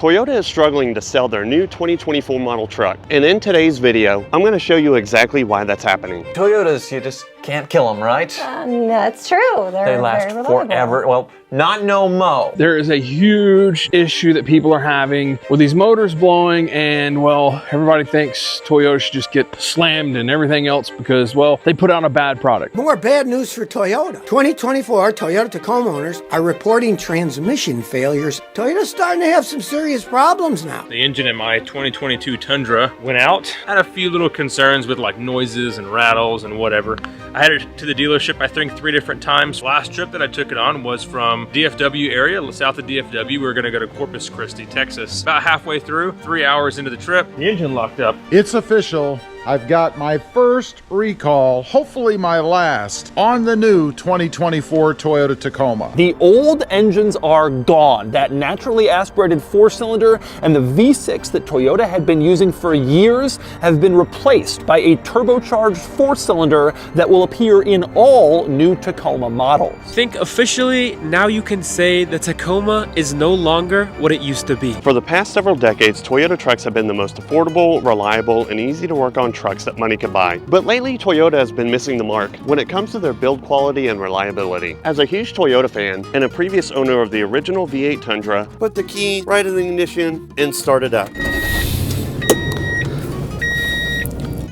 Toyota is struggling to sell their new 2024 model truck, and in today's video, I'm going to show you exactly why that's happening. Toyotas, you just can't kill them, right? That's true. They last forever. Well, not no mo. There is a huge issue that people are having with these motors blowing, and well, everybody thinks Toyota should just get slammed and everything else because, well, they put out a bad product. More bad news for Toyota. 2024 Toyota Tacoma owners are reporting transmission failures. Toyota's starting to have some serious problems now. The engine in my 2022 Tundra went out. Had a few little concerns with like noises and rattles and whatever. I had it to the dealership, I think 3 different times. Last trip that I took it on was from DFW area, south of DFW. We were gonna go to Corpus Christi, Texas. About halfway through, 3 hours into the trip, the engine locked up. It's official. I've got my first recall, hopefully my last, on the new 2024 Toyota Tacoma. The old engines are gone. That naturally aspirated 4-cylinder and the V6 that Toyota had been using for years have been replaced by a turbocharged 4-cylinder that will appear in all new Tacoma models. I think officially now you can say the Tacoma is no longer what it used to be. For the past several decades, Toyota trucks have been the most affordable, reliable, and easy to work on trucks that money can buy. But lately, Toyota has been missing the mark when it comes to their build quality and reliability. As a huge Toyota fan and a previous owner of the original V8 Tundra, put the key right in the ignition and start it up.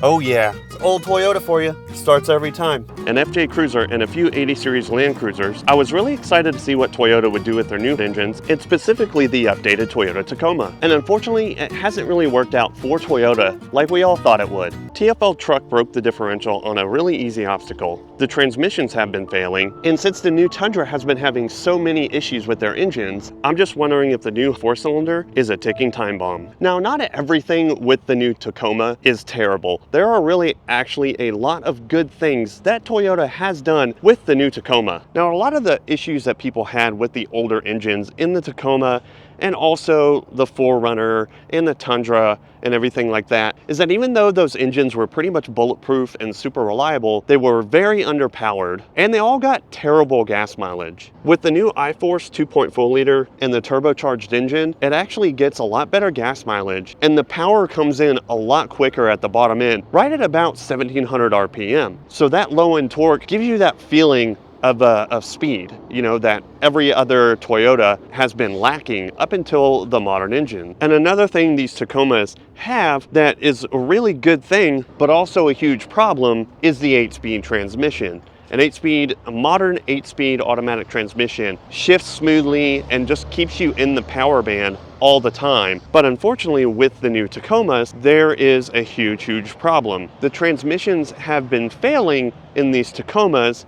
Oh yeah, it's old Toyota for you. Starts every time. An FJ Cruiser and a few 80 series Land Cruisers, I was really excited to see what Toyota would do with their new engines, and specifically the updated Toyota Tacoma. And unfortunately, it hasn't really worked out for Toyota like we all thought it would. TFL truck broke the differential on a really easy obstacle. The transmissions have been failing, and since the new Tundra has been having so many issues with their engines, I'm just wondering if the new 4-cylinder is a ticking time bomb. Now, not everything with the new Tacoma is terrible. There are really actually a lot of good things that Toyota has done with the new Tacoma. Now, a lot of the issues that people had with the older engines in the Tacoma and also the 4Runner and the Tundra and everything like that is that even though those engines were pretty much bulletproof and super reliable, they were very underpowered and they all got terrible gas mileage. With the new iForce 2.4 liter and the turbocharged engine, it actually gets a lot better gas mileage and the power comes in a lot quicker at the bottom end, right at about 1700 RPM. So that low end torque gives you that feeling of speed, you know, that every other Toyota has been lacking up until the modern engine. And another thing these Tacomas have that is a really good thing, but also a huge problem, is the 8-speed transmission. A modern 8-speed automatic transmission shifts smoothly and just keeps you in the power band all the time. But unfortunately, with the new Tacomas, there is a huge problem. The transmissions have been failing in these Tacomas,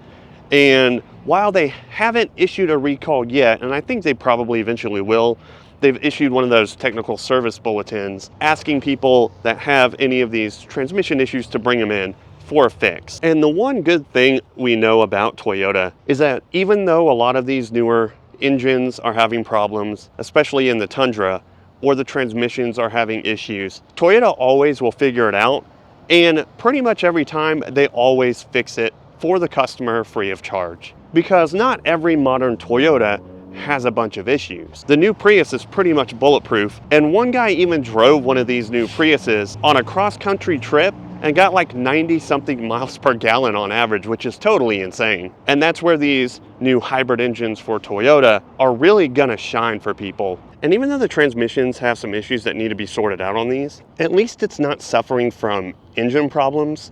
and while they haven't issued a recall yet, and I think they probably eventually will, they've issued one of those technical service bulletins asking people that have any of these transmission issues to bring them in for a fix. And the one good thing we know about Toyota is that even though a lot of these newer engines are having problems, especially in the Tundra, or the transmissions are having issues, Toyota always will figure it out, and pretty much every time they always fix it for the customer free of charge. Because not every modern Toyota has a bunch of issues. The new Prius is pretty much bulletproof, and one guy even drove one of these new Priuses on a cross-country trip and got like 90-something miles per gallon on average, which is totally insane. And that's where these new hybrid engines for Toyota are really gonna shine for people. And even though the transmissions have some issues that need to be sorted out on these, at least it's not suffering from engine problems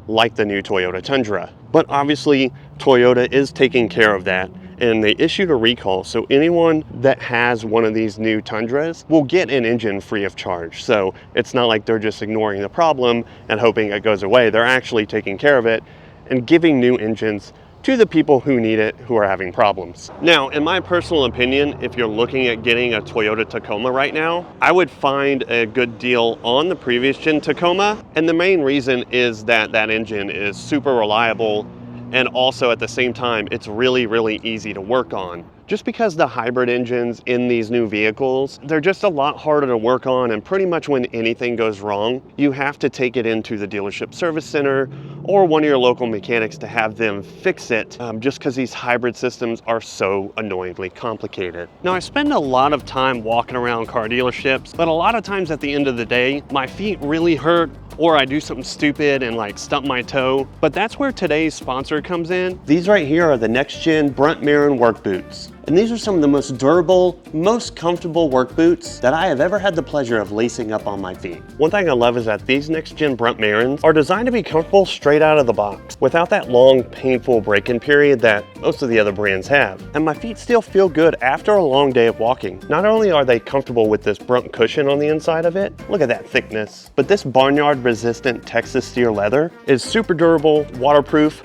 like the new Toyota Tundra. But obviously, Toyota is taking care of that, and they issued a recall, so anyone that has one of these new Tundras will get an engine free of charge. So it's not like they're just ignoring the problem and hoping it goes away. They're actually taking care of it and giving new engines to the people who need it, who are having problems. Now, in my personal opinion, if you're looking at getting a Toyota Tacoma right now, I would find a good deal on the previous gen Tacoma. And the main reason is that that engine is super reliable and also at the same time, it's really, really easy to work on. Just because the hybrid engines in these new vehicles, they're just a lot harder to work on, and pretty much when anything goes wrong, you have to take it into the dealership service center or one of your local mechanics to have them fix it, just because these hybrid systems are so annoyingly complicated. Now, I spend a lot of time walking around car dealerships, but a lot of times at the end of the day, my feet really hurt, or I do something stupid and like stump my toe. But that's where today's sponsor comes in. These right here are the next gen Brunt Marin work boots. And these are some of the most durable, most comfortable work boots that I have ever had the pleasure of lacing up on my feet. One thing I love is that these next gen Brunt Marins are designed to be comfortable straight out of the box, without that long, painful break-in period that most of the other brands have. And my feet still feel good after a long day of walking. Not only are they comfortable with this Brunt cushion on the inside of it, look at that thickness, but this barnyard resistant Texas steer leather is super durable, waterproof,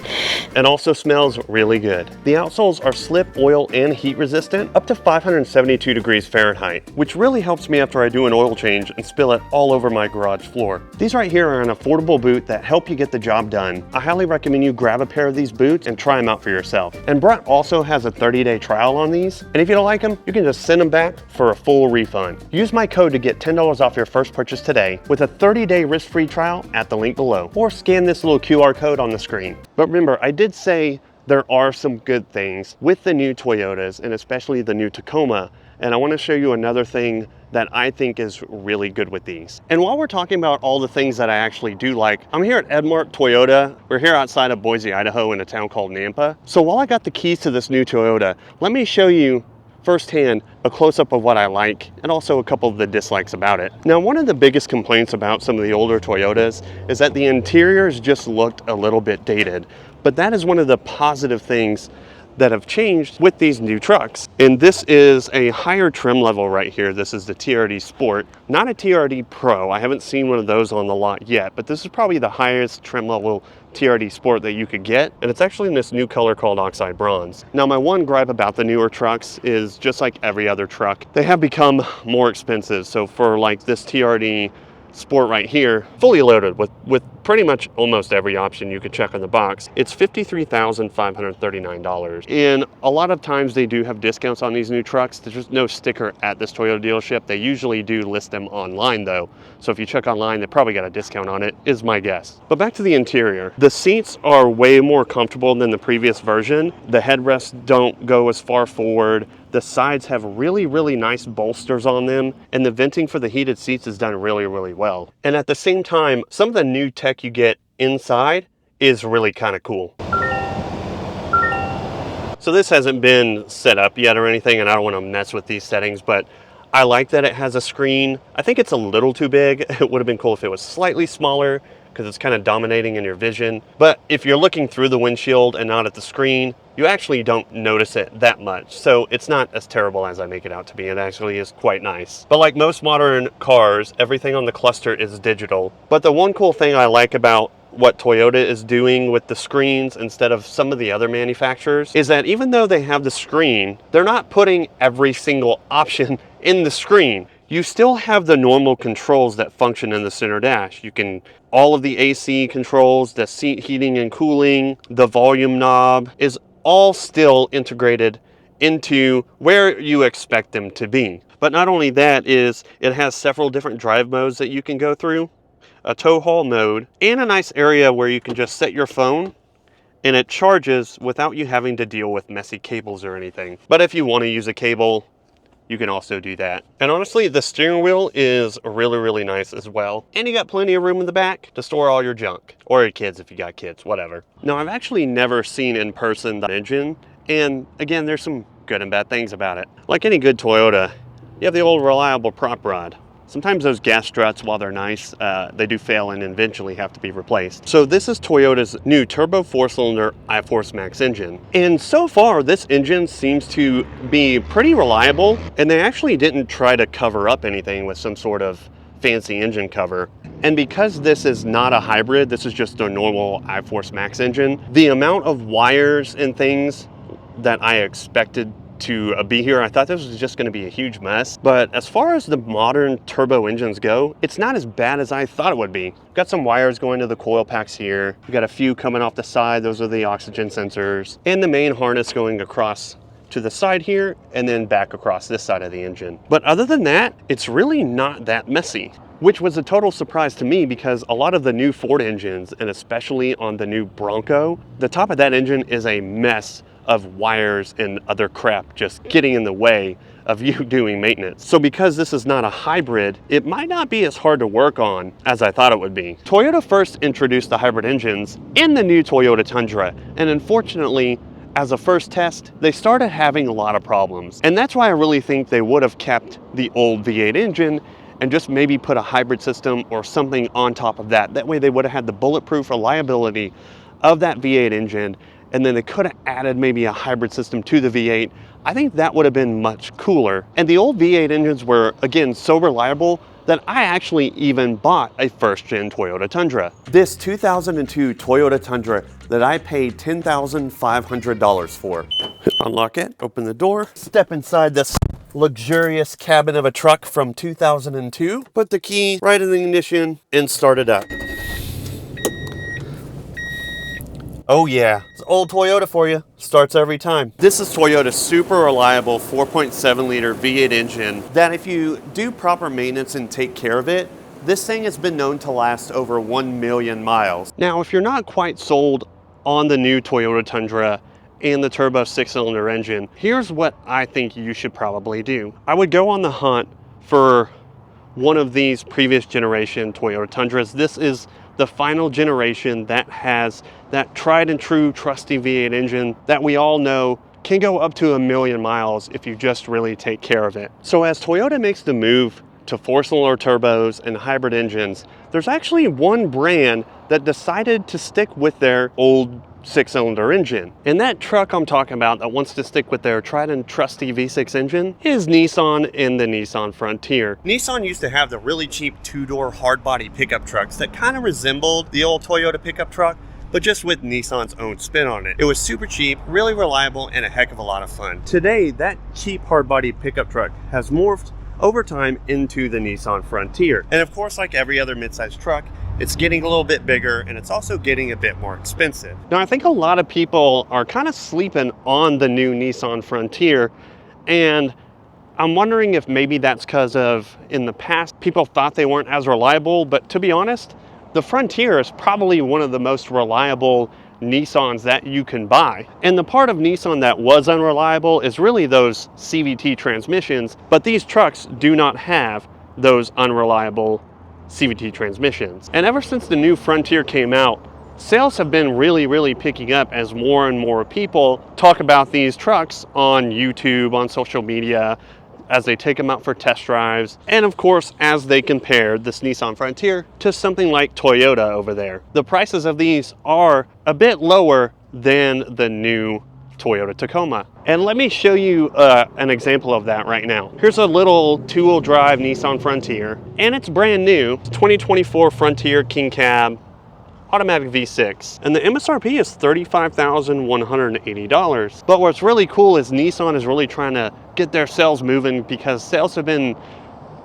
and also smells really good. The outsoles are slip, oil, and heat resistant up to 572 degrees Fahrenheit, which really helps me after I do an oil change and spill it all over my garage floor. These right here are an affordable boot that help you get the job done. I highly recommend you grab a pair of these boots and try them out for yourself. And Brunt also has a 30-day trial on these, and if you don't like them, you can just send them back for a full refund. Use my code to get $10 off your first purchase today with a 30-day risk-free trial at the link below, or scan this little QR code on the screen. But remember, I did say there are some good things with the new Toyotas, and especially the new Tacoma, and I want to show you another thing that I think is really good with these. And while we're talking about all the things that I actually do like, I'm here at Edmark Toyota. We're here outside of Boise, Idaho in a town called Nampa. So while I got the keys to this new Toyota, let me show you firsthand a close-up of what I like and also a couple of the dislikes about it. Now, one of the biggest complaints about some of the older Toyotas is that the interiors just looked a little bit dated, but that is one of the positive things that have changed with these new trucks. And this is a higher trim level right here. This is the TRD Sport, not a TRD Pro. I haven't seen one of those on the lot yet, but this is probably the highest trim level TRD Sport that you could get, and it's actually in this new color called Oxide Bronze. Now, my one gripe about the newer trucks is just like every other truck, they have become more expensive. So for like this TRD Sport right here, fully loaded with pretty much almost every option you could check on the box, it's $53,539. And a lot of times they do have discounts on these new trucks. There's just no sticker at this Toyota dealership. They usually do list them online though. So if you check online, they probably got a discount on it, is my guess. But back to the interior. The seats are way more comfortable than the previous version. The headrests don't go as far forward. The sides have really, really nice bolsters on them, and the venting for the heated seats is done really, really well. And at the same time, some of the new tech you get inside is really kind of cool. So this hasn't been set up yet or anything, and I don't want to mess with these settings, but I like that it has a screen. I think it's a little too big. It would have been cool if it was slightly smaller, because it's kind of dominating in your vision. But if you're looking through the windshield and not at the screen, you actually don't notice it that much. So it's not as terrible as I make it out to be. It actually is quite nice. But like most modern cars, everything on the cluster is digital. But the one cool thing I like about what Toyota is doing with the screens instead of some of the other manufacturers is that even though they have the screen, they're not putting every single option in the screen. You still have the normal controls that function in the center dash. You can, all of the AC controls, the seat heating and cooling, the volume knob is all still integrated into where you expect them to be. But not only that, is it has several different drive modes that you can go through, a tow haul mode, and a nice area where you can just set your phone and it charges without you having to deal with messy cables or anything. But if you want to use a cable, you can also do that. And honestly, the steering wheel is really, really nice as well. And you got plenty of room in the back to store all your junk, or your kids if you got kids, whatever. Now, I've actually never seen in person the engine, and again, there's some good and bad things about it. Like any good Toyota, you have the old reliable prop rod. Sometimes those gas struts, while they're nice, they do fail and eventually have to be replaced. So this is Toyota's new turbo 4-cylinder iForce Max engine. And so far, this engine seems to be pretty reliable, and they actually didn't try to cover up anything with some sort of fancy engine cover. And because this is not a hybrid, this is just a normal iForce Max engine, the amount of wires and things that I expected to be here. I thought this was just going to be a huge mess. But as far as the modern turbo engines go, it's not as bad as I thought it would be. Got some wires going to the coil packs here. We got a few coming off the side. Those are the oxygen sensors. And the main harness going across to the side here and then back across this side of the engine. But other than that, it's really not that messy, which was a total surprise to me because a lot of the new Ford engines, and especially on the new Bronco, the top of that engine is a mess of wires and other crap just getting in the way of you doing maintenance. So because this is not a hybrid, it might not be as hard to work on as I thought it would be. Toyota first introduced the hybrid engines in the new Toyota Tundra, and unfortunately, as a first test, they started having a lot of problems. And that's why I really think they would have kept the old V8 engine and just maybe put a hybrid system or something on top of that. That way they would have had the bulletproof reliability of that V8 engine, and then they could have added maybe a hybrid system to the V8. I think that would have been much cooler. And the old V8 engines were, again, so reliable that I actually even bought a first-gen Toyota Tundra. This 2002 Toyota Tundra that I paid $10,500 for. Unlock it, open the door, step inside this luxurious cabin of a truck from 2002, put the key right in the ignition, and start it up. Oh yeah, it's old Toyota for you. Starts every time. This is Toyota's super reliable 4.7 liter V8 engine that if you do proper maintenance and take care of it, this thing has been known to last over 1 million miles. Now, if you're not quite sold on the new Toyota Tundra and the turbo 6-cylinder engine, here's what I think you should probably do. I would go on the hunt for one of these previous generation Toyota Tundras. This is the final generation that has that tried and true trusty V8 engine that we all know can go up to 1 million miles if you just really take care of it. So as Toyota makes the move to 4-cylinder turbos and hybrid engines, there's actually one brand that decided to stick with their old 6-cylinder engine. And that truck I'm talking about that wants to stick with their tried and trusty V6 engine is Nissan and the Nissan Frontier. Nissan used to have the really cheap 2-door hard-body pickup trucks that kind of resembled the old Toyota pickup truck, but just with Nissan's own spin on it. It was super cheap, really reliable, and a heck of a lot of fun. Today, that cheap hard-body pickup truck has morphed over time into the Nissan Frontier. And of course, like every other midsize truck, it's getting a little bit bigger and it's also getting a bit more expensive. Now, I think a lot of people are kind of sleeping on the new Nissan Frontier, and I'm wondering if maybe that's because of in the past, people thought they weren't as reliable, but to be honest, the Frontier is probably one of the most reliable Nissans that you can buy. And the part of Nissan that was unreliable is really those CVT transmissions, but these trucks do not have those unreliable CVT transmissions. And ever since the new Frontier came out, sales have been really picking up as more and more people talk about these trucks on YouTube, on social media, as they take them out for test drives, and of course as they compare this Nissan Frontier to something like Toyota over there. The prices of these are a bit lower than the new Toyota Tacoma. And let me show you an example of that right now. Here's a little 2-wheel drive Nissan Frontier, and it's brand new. It's 2024 Frontier King Cab automatic V6, and the MSRP is $35,180. But what's really cool is Nissan is really trying to get their sales moving because sales have been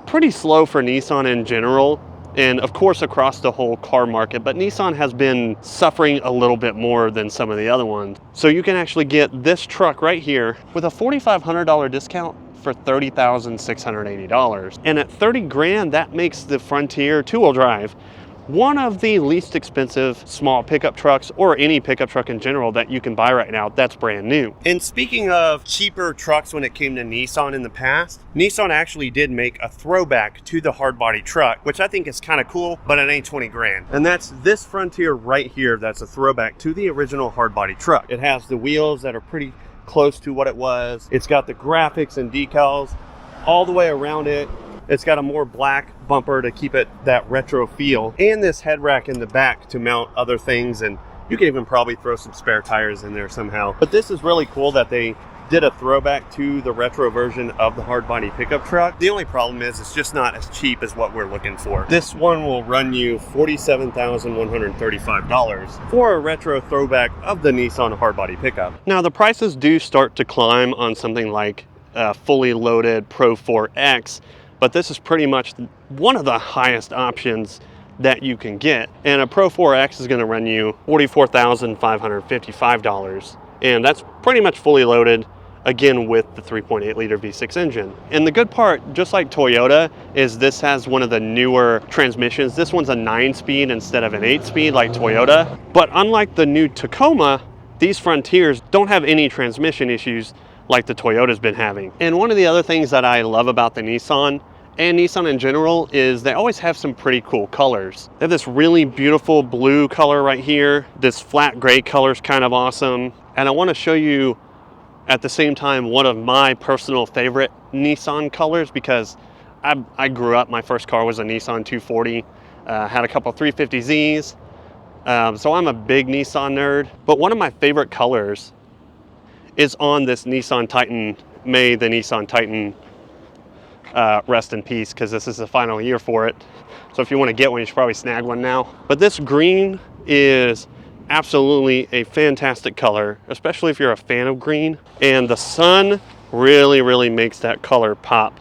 pretty slow for Nissan in general, and of course across the whole car market, but Nissan has been suffering a little bit more than some of the other ones. So you can actually get this truck right here with a $4,500 discount for $30,680. And at 30 grand, that makes the Frontier 2-wheel drive one of the least expensive small pickup trucks, or any pickup truck in general, that you can buy right now that's brand new. And speaking of cheaper trucks when it came to Nissan in the past, Nissan actually did make a throwback to the hard body truck, which I think is kind of cool, but it ain't 20 grand. And that's this Frontier right here. That's a throwback to the original hard body truck. It has the wheels that are pretty close to what it was. It's got the graphics and decals all the way around it. It's got a more black bumper to keep it that retro feel, and this head rack in the back to mount other things, and you can even probably throw some spare tires in there somehow. But this is really cool that they did a throwback to the retro version of the hard body pickup truck. The only problem is it's just not as cheap as what we're looking for. This one will run you $47,135 for a retro throwback of the Nissan hard body pickup. Now the prices do start to climb on something like a fully loaded Pro 4X, but this is pretty much one of the highest options that you can get. And a Pro 4X is going to run you $44,555. And that's pretty much fully loaded, again with the 3.8 liter V6 engine. And the good part, just like Toyota, is this has one of the newer transmissions. This one's a 9-speed instead of an 8-speed like Toyota. But unlike the new Tacoma, these Frontiers don't have any transmission issues like the Toyota's been having. And one of the other things that I love about the Nissan, and Nissan in general, is they always have some pretty cool colors. They have this really beautiful blue color right here. This flat gray color is kind of awesome. And I want to show you at the same time one of my personal favorite Nissan colors, because I grew up, my first car was a Nissan 240, had a couple 350Zs. So I'm a big Nissan nerd. But one of my favorite colors is on this Nissan Titan. May the Nissan Titan rest in peace, because this is the final year for it. So if you want to get one, you should probably snag one now. But this green is absolutely a fantastic color, especially if you're a fan of green. And the sun really makes that color pop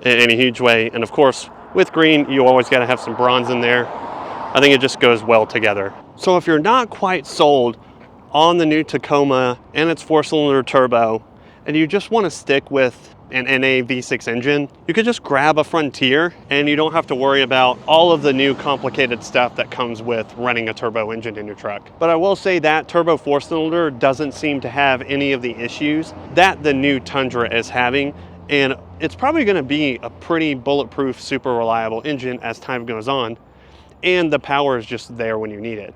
in a huge way. And of course, with green, you always got to have some bronze in there. I think it just goes well together. So if you're not quite sold on the new Tacoma and its 4-cylinder turbo, and you just want to stick with an NA V6 engine, you could just grab a Frontier and you don't have to worry about all of the new complicated stuff that comes with running a turbo engine in your truck. But I will say that turbo 4-cylinder doesn't seem to have any of the issues that the new Tundra is having, and it's probably going to be a pretty bulletproof, super reliable engine as time goes on, and the power is just there when you need it.